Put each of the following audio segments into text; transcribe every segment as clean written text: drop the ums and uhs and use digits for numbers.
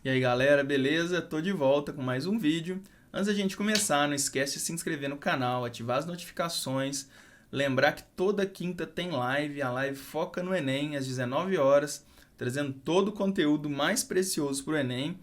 E aí galera, beleza? Tô de volta com mais um vídeo. Antes da gente começar, não esquece de se inscrever no canal, ativar as notificações, lembrar que toda quinta tem live, a live foca no Enem às 19 horas, trazendo todo o conteúdo mais precioso para o Enem,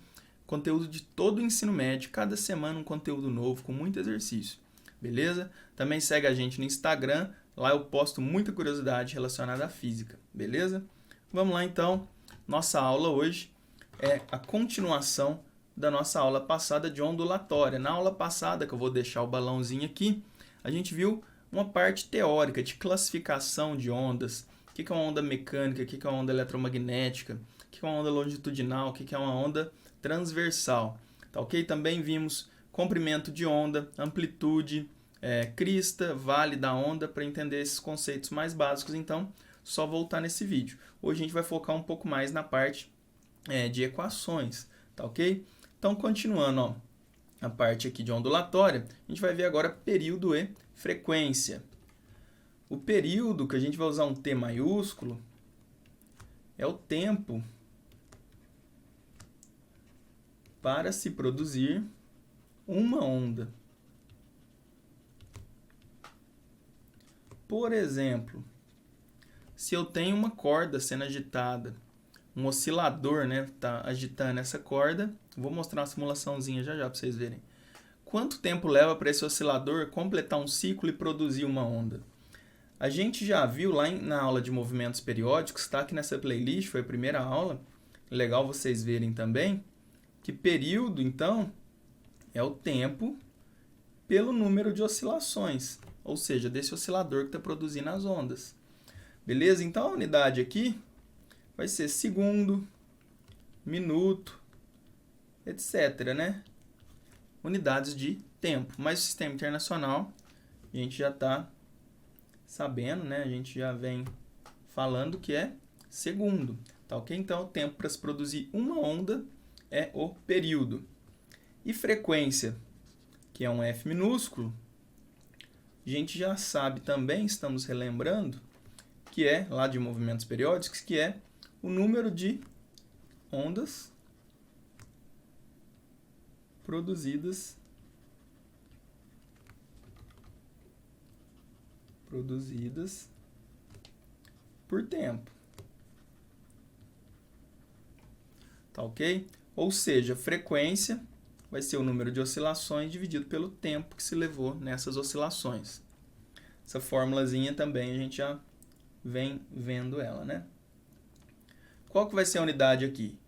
conteúdo de todo o ensino médio, cada semana um conteúdo novo com muito exercício, beleza? Também segue a gente no Instagram, lá eu posto muita curiosidade relacionada à física, beleza? Vamos lá então, nossa aula hoje é a continuação da nossa aula passada de ondulatória. Na aula passada, que eu vou deixar o balãozinho aqui, a gente viu uma parte teórica de classificação de ondas. O que é uma onda mecânica, o que é uma onda eletromagnética, o que é uma onda longitudinal, o que é uma onda transversal. Tá ok? Também vimos comprimento de onda, amplitude, crista, vale da onda, para entender esses conceitos mais básicos. Então, só voltar nesse vídeo. Hoje a gente vai focar um pouco mais na parte de equações, tá ok? Então, continuando, ó, a parte aqui de ondulatória, a gente vai ver agora período e frequência. O período, que a gente vai usar um T maiúsculo, é o tempo para se produzir uma onda. Por exemplo, se eu tenho uma corda sendo agitada, um oscilador, né, tá agitando essa corda. Vou mostrar uma simulaçãozinha já para vocês verem. Quanto tempo leva para esse oscilador completar um ciclo e produzir uma onda? A gente já viu lá na aula de movimentos periódicos, está aqui nessa playlist, foi a primeira aula. Legal vocês verem também que período, então, é o tempo pelo número de oscilações, ou seja, desse oscilador que está produzindo as ondas. Beleza? Então a unidade aqui vai ser segundo, minuto, etc, né? Unidades de tempo. Mas o sistema internacional, a gente já está sabendo, né? A gente já vem falando que é segundo, tá ok? Então, o tempo para se produzir uma onda é o período. E frequência, que é um F minúsculo, a gente já sabe também, estamos relembrando, que é, lá de movimentos periódicos, que é o número de ondas produzidas por tempo. Tá ok? Ou seja, frequência vai ser o número de oscilações dividido pelo tempo que se levou nessas oscilações. Essa formulazinha também a gente já vem vendo ela, né? Qual que vai ser a unidade aqui?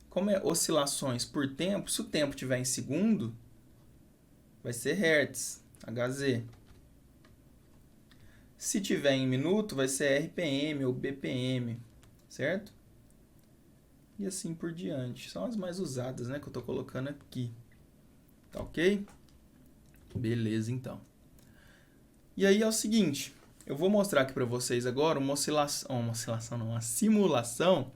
Como é oscilações por tempo, se o tempo estiver em segundo, vai ser Hertz, Hz. Se tiver em minuto, vai ser RPM ou BPM, certo? E assim por diante. São as mais usadas, né, que eu estou colocando aqui. Tá ok? Beleza, então. E aí é o seguinte, eu vou mostrar aqui para vocês agora uma simulação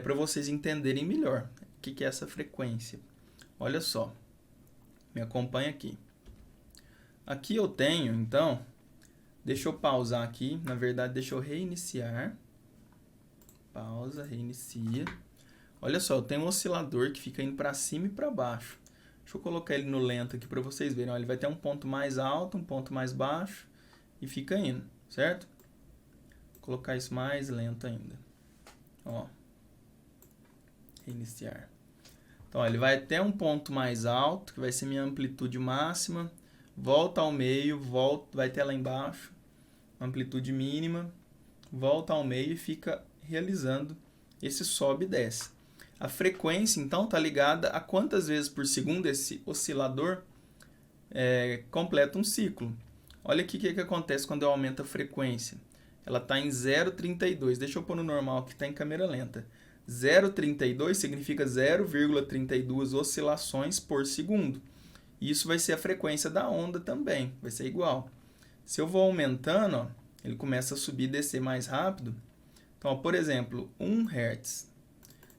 para vocês entenderem melhor o que é essa frequência. Olha só, me acompanha aqui. Aqui eu tenho, então, deixa eu pausar aqui, na verdade deixa eu reiniciar. Pausa, reinicia. Olha só, eu tenho um oscilador que fica indo para cima e para baixo. Deixa eu colocar ele no lento aqui para vocês verem. Olha, ele vai ter um ponto mais alto, um ponto mais baixo e fica indo, certo? Vou colocar isso mais lento ainda. Ó, reiniciar. Então, ó, ele vai até um ponto mais alto, que vai ser minha amplitude máxima. Volta ao meio, vai até lá embaixo, amplitude mínima. Volta ao meio e fica realizando esse sobe e desce. A frequência, então, está ligada a quantas vezes por segundo esse oscilador completa um ciclo. Olha aqui o que acontece quando eu aumento a frequência. Ela está em 0,32. Deixa eu pôr no normal que está em câmera lenta. 0,32 significa 0,32 oscilações por segundo. Isso vai ser a frequência da onda também, vai ser igual. Se eu vou aumentando, ó, ele começa a subir e descer mais rápido. Então, ó, por exemplo, 1 Hz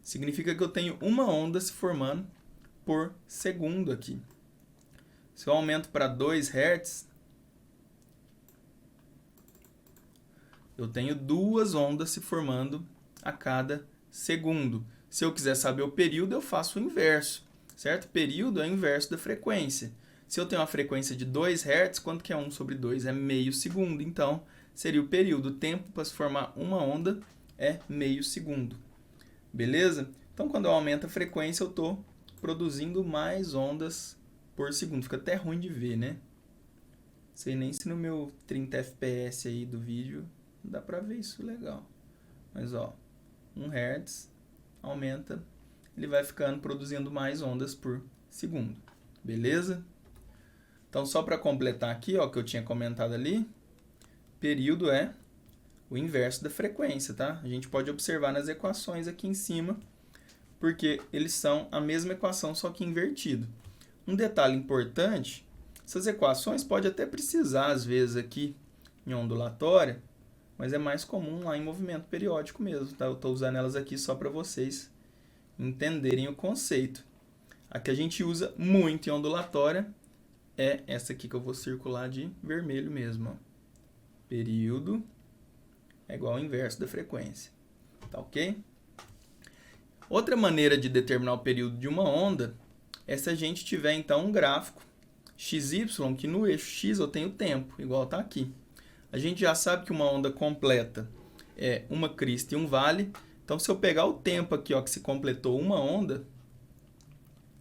significa que eu tenho uma onda se formando por segundo aqui. Se eu aumento para 2 Hz, eu tenho 2 ondas se formando a cada segundo. Se eu quiser saber o período, eu faço o inverso, certo? Período é o inverso da frequência. Se eu tenho uma frequência de 2 Hz, quanto que é 1 sobre 2? É meio segundo. Então, seria o período. O tempo para se formar uma onda é meio segundo. Beleza? Então, quando eu aumento a frequência, eu estou produzindo mais ondas por segundo. Fica até ruim de ver, né? Sei nem se no meu 30 FPS aí do vídeo dá para ver isso legal. Mas, ó, 1 Hz aumenta, ele vai ficando produzindo mais ondas por segundo. Beleza? Então, só para completar aqui, ó, que eu tinha comentado ali, período é o inverso da frequência, tá? A gente pode observar nas equações aqui em cima, porque eles são a mesma equação, só que invertido. Um detalhe importante, essas equações pode até precisar, às vezes, aqui em ondulatória, mas é mais comum lá em movimento periódico mesmo, tá? Eu estou usando elas aqui só para vocês entenderem o conceito. A que a gente usa muito em ondulatória é essa aqui que eu vou circular de vermelho mesmo. Ó. Período é igual ao inverso da frequência. Tá ok? Outra maneira de determinar o período de uma onda é se a gente tiver, então, um gráfico XY, que no eixo X eu tenho tempo, igual está aqui. A gente já sabe que uma onda completa é uma crista e um vale. Então, se eu pegar o tempo aqui, ó, que se completou uma onda,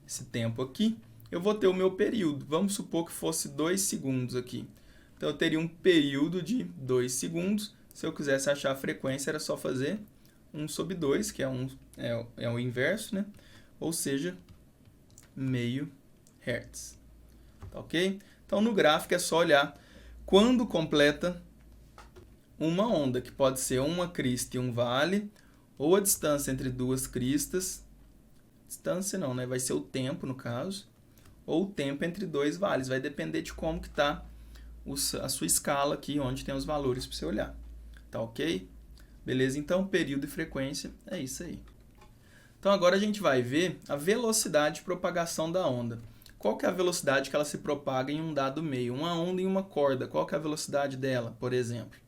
esse tempo aqui, eu vou ter o meu período. Vamos supor que fosse 2 segundos aqui. Então, eu teria um período de 2 segundos. Se eu quisesse achar a frequência, era só fazer 1 sobre 2, que é o inverso, né? Ou seja, meio Hertz. Tá ok? Então, no gráfico é só olhar quando completa uma onda, que pode ser uma crista e um vale, ou a distância entre duas cristas. Distância não, né? Vai ser o tempo, no caso. Ou o tempo entre dois vales. Vai depender de como que está a sua escala aqui, onde tem os valores para você olhar. Tá ok? Beleza? Então, período e frequência é isso aí. Então, agora a gente vai ver a velocidade de propagação da onda. Qual que é a velocidade que ela se propaga em um dado meio? Uma onda em uma corda, qual que é a velocidade dela, por exemplo?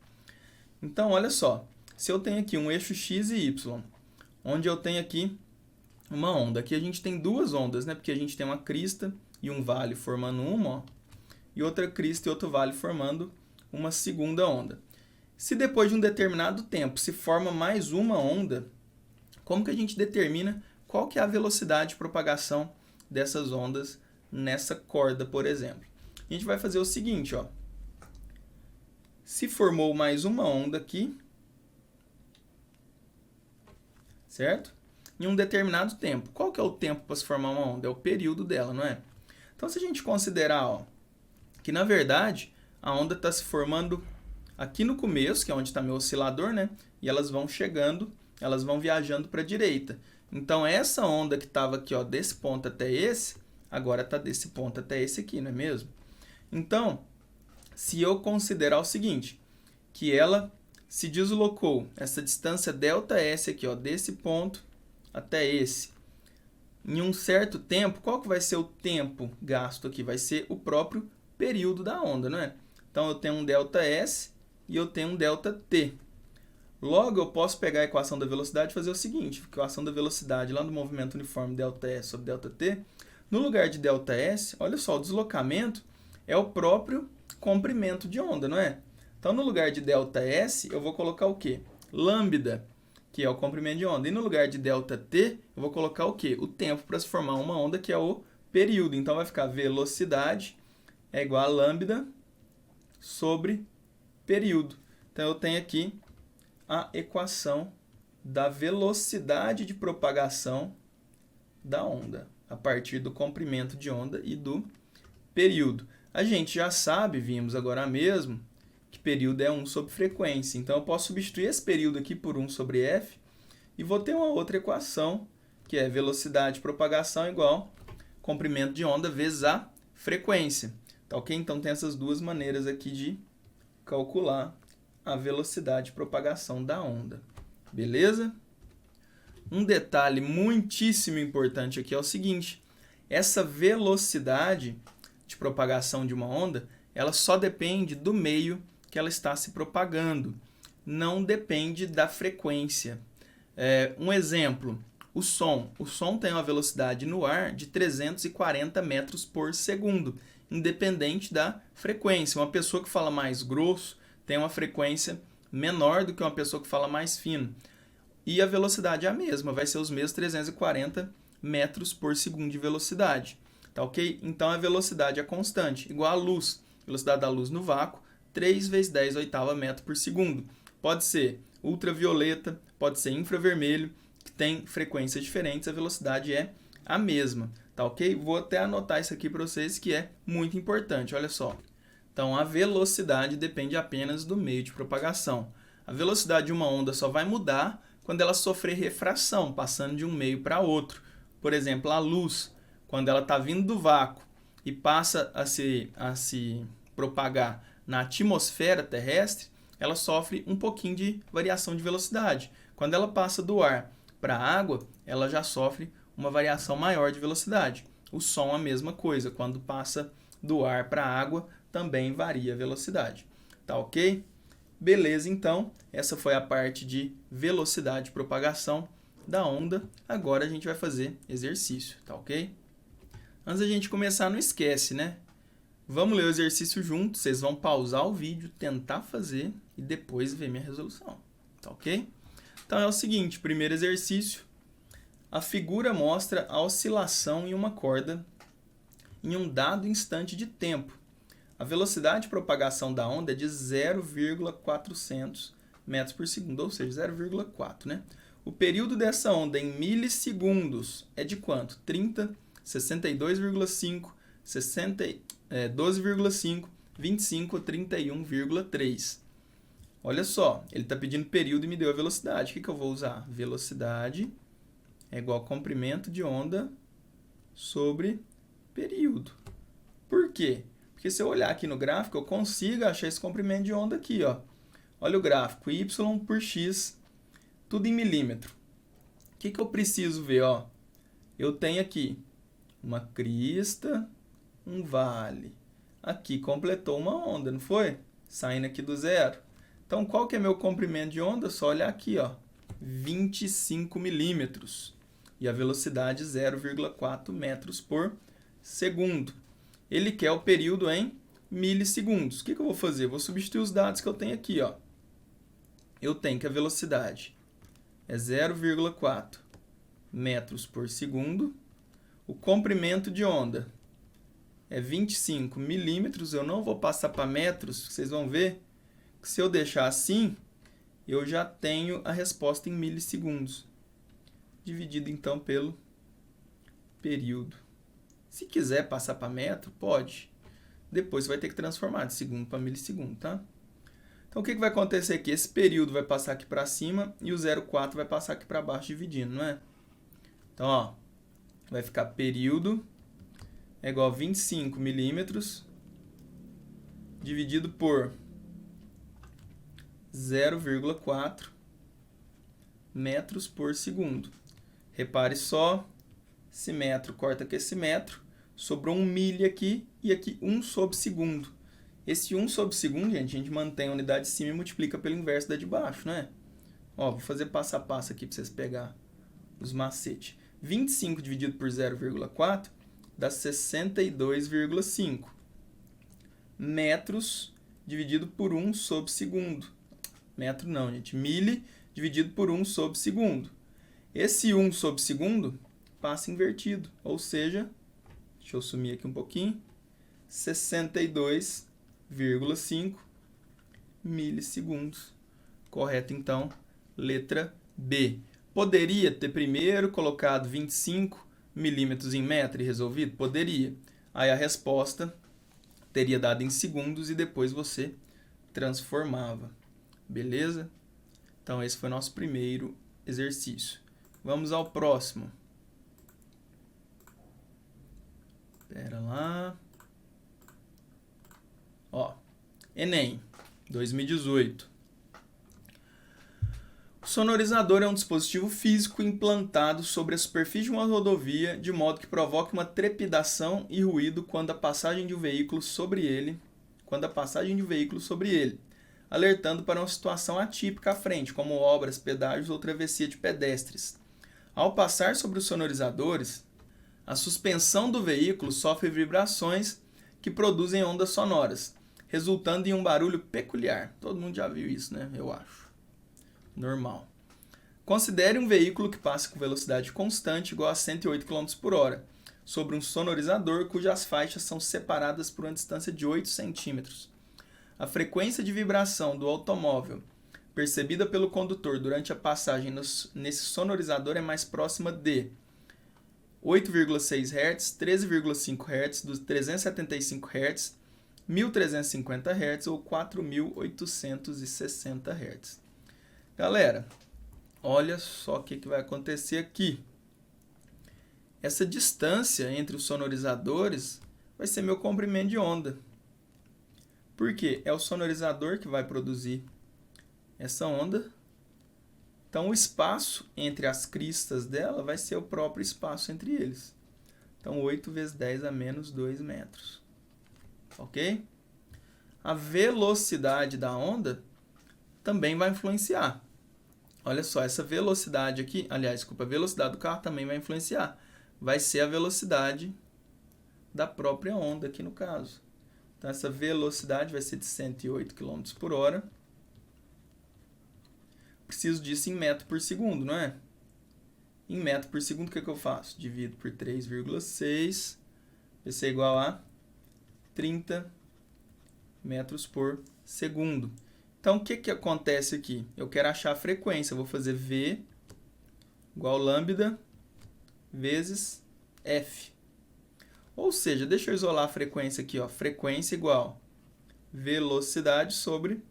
Então, olha só. Se eu tenho aqui um eixo X e Y, onde eu tenho aqui uma onda. Aqui a gente tem duas ondas, né? Porque a gente tem uma crista e um vale formando uma, ó, e outra crista e outro vale formando uma segunda onda. Se depois de um determinado tempo se forma mais uma onda, como que a gente determina qual que é a velocidade de propagação dessas ondas nessa corda, por exemplo? A gente vai fazer o seguinte, ó. Se formou mais uma onda aqui, certo? Em um determinado tempo. Qual que é o tempo para se formar uma onda? É o período dela, não é? Então, se a gente considerar, ó, que na verdade a onda está se formando aqui no começo, que é onde está meu oscilador, né? E elas vão chegando, elas vão viajando para a direita. Então, essa onda que estava aqui, ó, desse ponto até esse, agora está desse ponto até esse aqui, não é mesmo? Então, se eu considerar o seguinte, que ela se deslocou, essa distância ΔS aqui, ó, desse ponto até esse, em um certo tempo, qual que vai ser o tempo gasto aqui? Vai ser o próprio período da onda, não é? Então, eu tenho um ΔS e eu tenho um ΔT. Logo, eu posso pegar a equação da velocidade e fazer o seguinte, a equação da velocidade lá no movimento uniforme ΔS sobre ΔT, no lugar de ΔS, olha só, o deslocamento é o próprio comprimento de onda, não é? Então, no lugar de ΔS, eu vou colocar o quê? Lambda, que é o comprimento de onda. E no lugar de ΔT, eu vou colocar o quê? O tempo para se formar uma onda, que é o período. Então, vai ficar velocidade é igual a lambda sobre período. Então, eu tenho aqui a equação da velocidade de propagação da onda, a partir do comprimento de onda e do período. A gente já sabe, vimos agora mesmo, que período é 1 sobre frequência. Então, eu posso substituir esse período aqui por 1 sobre f e vou ter uma outra equação, que é velocidade de propagação igual comprimento de onda vezes a frequência. Tá ok? Então, tem essas duas maneiras aqui de calcular a velocidade de propagação da onda. Beleza? Um detalhe muitíssimo importante aqui é o seguinte, essa velocidade de propagação de uma onda, ela só depende do meio que ela está se propagando, não depende da frequência. Um exemplo, O som tem uma velocidade no ar de 340 metros por segundo, independente da frequência. Uma pessoa que fala mais grosso tem uma frequência menor do que uma pessoa que fala mais fino. E a velocidade é a mesma, vai ser os mesmos 340 metros por segundo de velocidade. Tá ok? Então a velocidade é constante, igual a luz. Velocidade da luz no vácuo, 3 vezes 10 oitava metro por segundo. Pode ser ultravioleta, pode ser infravermelho, que tem frequências diferentes, a velocidade é a mesma. Tá ok? Vou até anotar isso aqui para vocês, que é muito importante, olha só. Então, a velocidade depende apenas do meio de propagação. A velocidade de uma onda só vai mudar quando ela sofrer refração, passando de um meio para outro. Por exemplo, a luz, quando ela está vindo do vácuo e passa a se propagar na atmosfera terrestre, ela sofre um pouquinho de variação de velocidade. Quando ela passa do ar para a água, ela já sofre uma variação maior de velocidade. O som é a mesma coisa, quando passa do ar para a água, também varia a velocidade. Tá ok? Beleza, então, essa foi a parte de velocidade de propagação da onda. Agora a gente vai fazer exercício, tá ok? Antes da gente começar, não esquece, né? Vamos ler o exercício junto, vocês vão pausar o vídeo, tentar fazer e depois ver minha resolução, tá ok? Então é o seguinte, primeiro exercício, a figura mostra a oscilação em uma corda em um dado instante de tempo. A velocidade de propagação da onda é de 0,400 metros por segundo, ou seja, 0,4, né? O período dessa onda em milissegundos é de quanto? 30, 62,5, 12,5, 25 ou 31,3. Olha só, ele está pedindo período e me deu a velocidade. O que eu vou usar? Velocidade é igual a comprimento de onda sobre período. Por quê? Porque se eu olhar aqui no gráfico, eu consigo achar esse comprimento de onda aqui, ó. Olha o gráfico, y por x, tudo em milímetro. O que eu preciso ver, ó? Eu tenho aqui uma crista, um vale. Aqui completou uma onda, não foi? Saindo aqui do zero. Então, qual que é meu comprimento de onda? Só olhar aqui, ó, 25 milímetros. E a velocidade 0,4 metros por segundo. Ele quer o período em milissegundos. O que eu vou fazer? Vou substituir os dados que eu tenho aqui, ó. Eu tenho que a velocidade é 0,4 metros por segundo. O comprimento de onda é 25 milímetros. Eu não vou passar para metros, vocês vão ver que se eu deixar assim, eu já tenho a resposta em milissegundos. Dividido, então, pelo período. Se quiser passar para metro, pode. Depois você vai ter que transformar de segundo para milissegundo, tá? Então, o que vai acontecer aqui? Esse período vai passar aqui para cima e o 0,4 vai passar aqui para baixo, dividindo, não é? Então, ó, vai ficar período é igual a 25 milímetros dividido por 0,4 metros por segundo. Repare só, esse metro corta com esse metro, sobrou um milha aqui e aqui 1 sobre segundo. Esse 1 sobre segundo, gente, a gente mantém a unidade de cima e multiplica pelo inverso da de baixo, né? Ó, vou fazer passo a passo aqui para vocês pegar os macetes. 25 dividido por 0,4 dá 62,5 metros dividido por 1 sobre segundo. Metro não, gente. Mili dividido por 1 sobre segundo. Esse 1 sobre segundo passa invertido, ou seja, deixa eu sumir aqui um pouquinho, 62,5 milissegundos. Correto, então, letra B. Poderia ter primeiro colocado 25 milímetros em metro e resolvido? Poderia. Aí a resposta teria dado em segundos e depois você transformava. Beleza? Então, esse foi nosso primeiro exercício. Vamos ao próximo. Espera lá. Ó, Enem, 2018. O sonorizador é um dispositivo físico implantado sobre a superfície de uma rodovia de modo que provoque uma trepidação e ruído quando a passagem de um veículo sobre ele, alertando para uma situação atípica à frente, como obras, pedágios ou travessia de pedestres. Ao passar sobre os sonorizadores, a suspensão do veículo sofre vibrações que produzem ondas sonoras, resultando em um barulho peculiar. Todo mundo já viu isso, né? Eu acho. Normal. Considere um veículo que passa com velocidade constante igual a 108 km por hora, sobre um sonorizador cujas faixas são separadas por uma distância de 8 centímetros. A frequência de vibração do automóvel percebida pelo condutor durante a passagem nesse sonorizador é mais próxima de 8,6 Hz, 13,5 Hz, dos 375 Hz, 1350 Hz ou 4860 Hz. Galera, olha só o que vai acontecer aqui. Essa distância entre os sonorizadores vai ser meu comprimento de onda. Por quê? É o sonorizador que vai produzir essa onda. Então, o espaço entre as cristas dela vai ser o próprio espaço entre eles. Então, 8 vezes 10 a menos 2 metros. Ok? A velocidade da onda também vai influenciar. Olha só, essa velocidade aqui, aliás, desculpa, a velocidade do carro também vai influenciar. Vai ser a velocidade da própria onda aqui no caso. Então, essa velocidade vai ser de 108 km por hora. Preciso disso em metro por segundo, não é? Em metro por segundo, o que eu faço? Divido por 3,6, vai ser igual a 30 metros por segundo. Então, o que acontece aqui? Eu quero achar a frequência. Eu vou fazer V igual lambda vezes F. Ou seja, deixa eu isolar a frequência aqui. Ó. Frequência igual velocidade sobre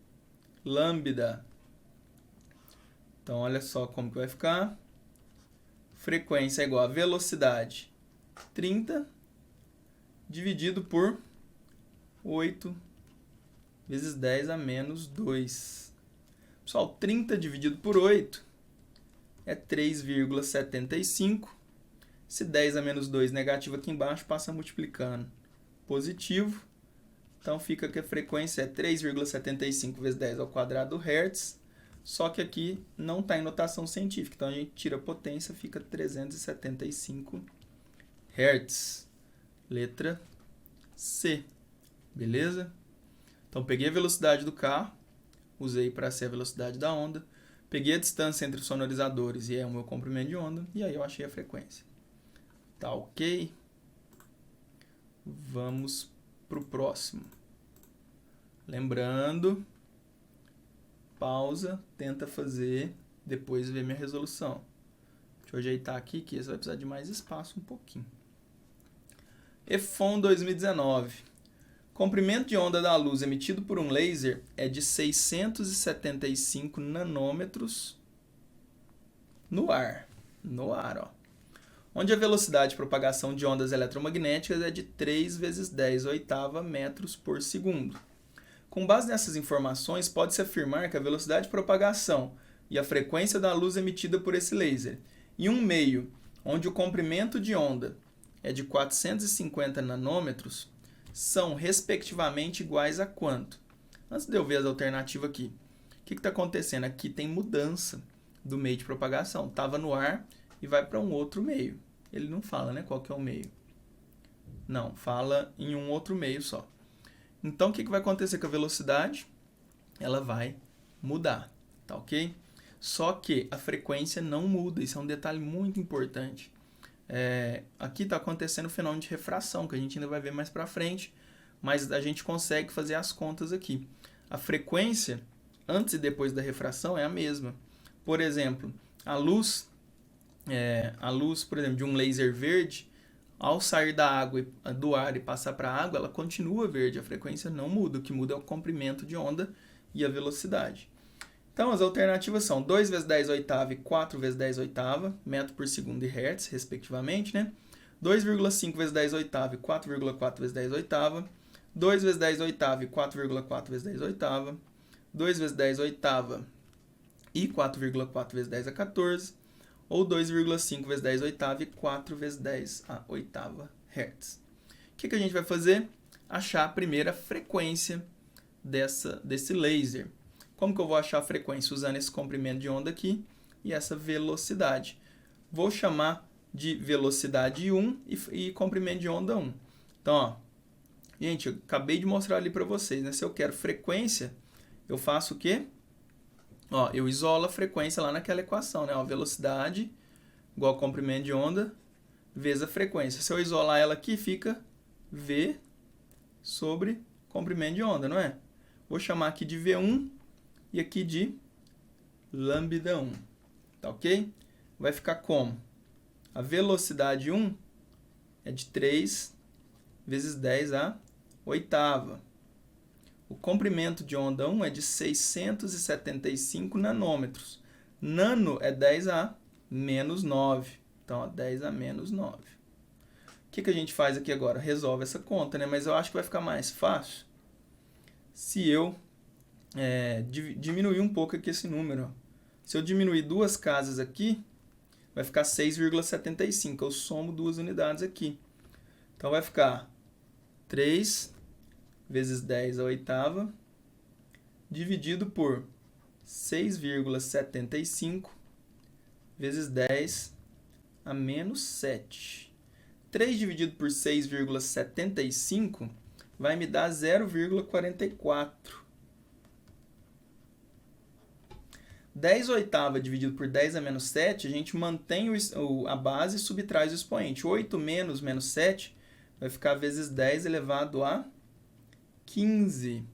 lambda. Então, olha só como que vai ficar. Frequência é igual a velocidade 30 dividido por 8 vezes 10 a menos 2. Pessoal, 30 dividido por 8 é 3,75. Esse 10 a menos 2 negativo aqui embaixo passa multiplicando positivo. Então, fica que a frequência é 3,75 vezes 10 ao quadrado Hz. Só que aqui não está em notação científica. Então, a gente tira a potência, fica 375 Hz. Letra C. Beleza? Então, peguei a velocidade do carro, usei para ser a velocidade da onda, peguei a distância entre os sonorizadores e é o meu comprimento de onda, e aí eu achei a frequência. Tá ok? Vamos para o próximo. Lembrando, pausa, tenta fazer, depois ver minha resolução. Deixa eu ajeitar aqui, que esse vai precisar de mais espaço um pouquinho. EFON 2019. Comprimento de onda da luz emitido por um laser é de 675 nanômetros no ar. No ar, ó. Onde a velocidade de propagação de ondas eletromagnéticas é de 3 vezes 10 oitava metros por segundo. Com base nessas informações, pode-se afirmar que a velocidade de propagação e a frequência da luz emitida por esse laser, em um meio onde o comprimento de onda é de 450 nanômetros, são respectivamente iguais a quanto? Antes de eu ver as alternativas aqui, o que está acontecendo? Aqui tem mudança do meio de propagação. Estava no ar e vai para um outro meio. Ele não fala, né, qual que é o meio. Não, fala em um outro meio só. Então, o que vai acontecer com a velocidade? Ela vai mudar, tá ok? Só que a frequência não muda, isso é um detalhe muito importante. Aqui está acontecendo o fenômeno de refração, que a gente ainda vai ver mais para frente, mas a gente consegue fazer as contas aqui. A frequência, antes e depois da refração, é a mesma. Por exemplo, a luz, por exemplo, de um laser verde, ao sair da água, do ar e passar para a água, ela continua verde, a frequência não muda, o que muda é o comprimento de onda e a velocidade. Então, as alternativas são 2 vezes 10 oitava e 4 vezes 10 oitava, metro por segundo e hertz, respectivamente, né? 2,5 vezes 10 oitava e 4,4 vezes 10 oitava, 2 vezes 10 oitava e 4,4 vezes 10 oitava, 2 vezes 10 oitava e 4,4 vezes 10 a 14, ou 2,5 vezes 10 oitava e 4 vezes 10 a oitava hertz. O que a gente vai fazer? Achar a primeira frequência desse laser. Como que eu vou achar a frequência? Usando esse comprimento de onda aqui e essa velocidade. vou chamar de velocidade 1 e comprimento de onda 1. Então, ó, gente, eu acabei de mostrar ali para vocês, né? Se eu quero frequência, eu faço o quê? Ó, eu isolo a frequência lá naquela equação, né? Ó, velocidade igual a comprimento de onda vezes a frequência. Se eu isolar ela aqui, fica V sobre comprimento de onda, não é? Vou chamar aqui de V1 e aqui de lambda 1. Tá ok? Vai ficar como? A velocidade 1 é de 3 vezes 10 a oitava. O comprimento de onda 1 é de 675 nanômetros. Nano é 10 a menos 9. Então, ó, 10 a menos 9. O que a gente faz aqui agora? Resolve essa conta, né? Mas eu acho que vai ficar mais fácil se eu diminuir um pouco aqui esse número. Ó. Se eu diminuir duas casas aqui, vai ficar 6,75. Eu somo duas unidades aqui. Então, vai ficar 3 vezes 10 a oitava, dividido por 6,75 vezes 10 a menos 7. 3 dividido por 6,75 vai me dar 0,44. 10 oitava dividido por 10 a menos 7, a gente mantém a base e subtrai o expoente. 8 menos 7 vai ficar vezes 10 elevado a 15.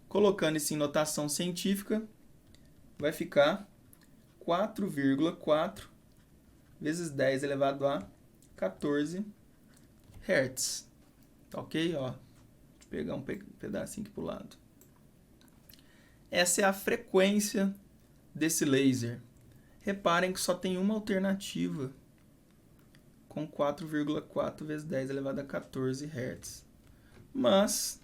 Colocando isso em notação científica, vai ficar 4,4 vezes 10 elevado a 14 Hz. Tá ok? Ó, vou pegar um pedacinho aqui para o lado. Essa é a frequência desse laser. Reparem que só tem uma alternativa com 4,4 vezes 10 elevado a 14 Hz. Mas,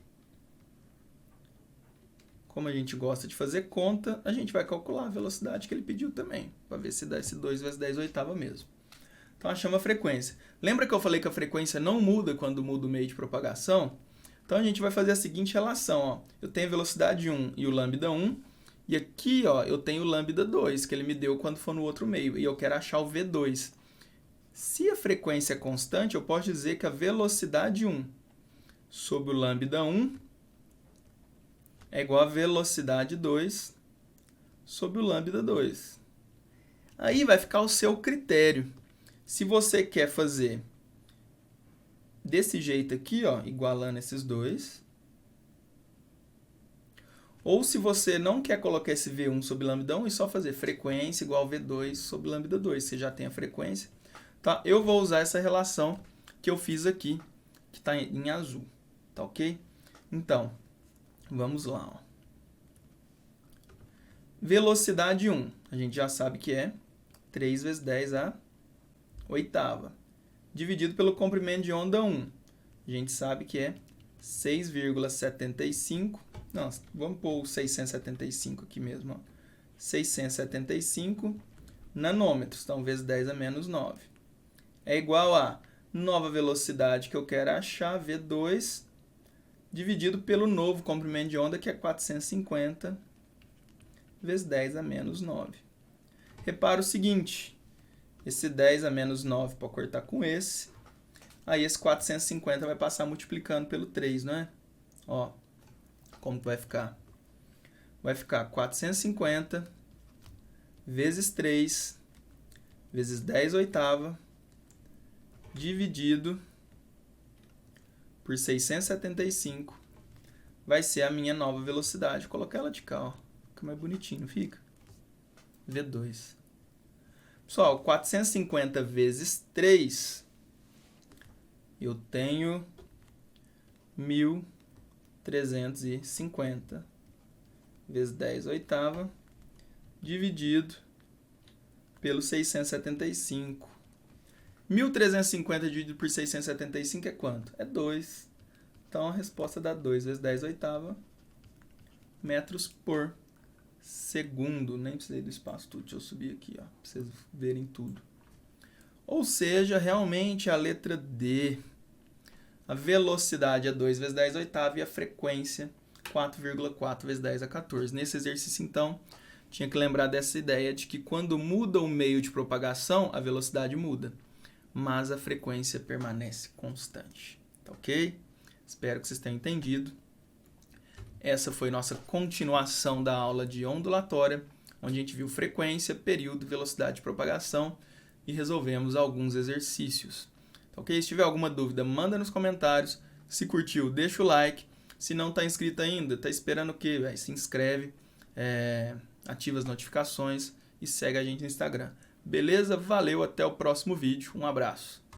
como a gente gosta de fazer conta, a gente vai calcular a velocidade que ele pediu também, para ver se dá esse 2 vezes 10 oitava mesmo. Então, achamos a frequência. Lembra que eu falei que a frequência não muda quando muda o meio de propagação? Então, a gente vai fazer a seguinte relação. Ó. Eu tenho a velocidade 1 e o lambda 1, e aqui ó, eu tenho o lambda 2, que ele me deu quando for no outro meio, e eu quero achar o V2. Se a frequência é constante, eu posso dizer que a velocidade 1 sobre o lambda 1 é igual a velocidade 2 sobre o lambda 2. Aí vai ficar o seu critério. Se você quer fazer desse jeito aqui, ó, igualando esses dois, ou se você não quer colocar esse V1 sobre lambda 1 e só fazer frequência igual a V2 sobre lambda 2, você já tem a frequência. Tá? Eu vou usar essa relação que eu fiz aqui, que está em azul. Tá ok? Então, vamos lá. Ó. Velocidade 1, a gente já sabe que é 3 vezes 10 a oitava, dividido pelo comprimento de onda 1. A gente sabe que é 6,75. Não, vamos pôr o 675 aqui mesmo. Ó. 675 nanômetros, então vezes 10 a menos 9. É igual a nova velocidade que eu quero achar, V2, dividido pelo novo comprimento de onda, que é 450 vezes 10 a menos 9. Repara o seguinte, esse 10 a menos 9 pode cortar com esse, aí esse 450 vai passar multiplicando pelo 3, não é? Ó, como vai ficar? Vai ficar 450 vezes 3 vezes 10 oitava dividido por 675 vai ser a minha nova velocidade. Vou colocar ela de cá, ó. Fica mais bonitinho, não fica? V2. Pessoal, 450 vezes 3, eu tenho 1.350 vezes 10 oitava, dividido pelo 675. 1.350 dividido por 675 é quanto? É 2. Então, a resposta dá 2 vezes 10 oitava metros por segundo. Nem precisei do espaço tudo, deixa eu subir aqui, ó, para vocês verem tudo. Ou seja, realmente a letra D. A velocidade é 2 vezes 10 oitava e a frequência 4,4 vezes 10 a 14. Nesse exercício, então, tinha que lembrar dessa ideia de que quando muda o meio de propagação, a velocidade muda, mas a frequência permanece constante. Tá ok? Espero que vocês tenham entendido. Essa foi nossa continuação da aula de ondulatória, onde a gente viu frequência, período, velocidade de propagação e resolvemos alguns exercícios. Tá ok? Se tiver alguma dúvida, manda nos comentários. Se curtiu, deixa o like. Se não está inscrito ainda, está esperando o quê? Se inscreve, ativa as notificações e segue a gente no Instagram. Beleza? Valeu, até o próximo vídeo. Um abraço.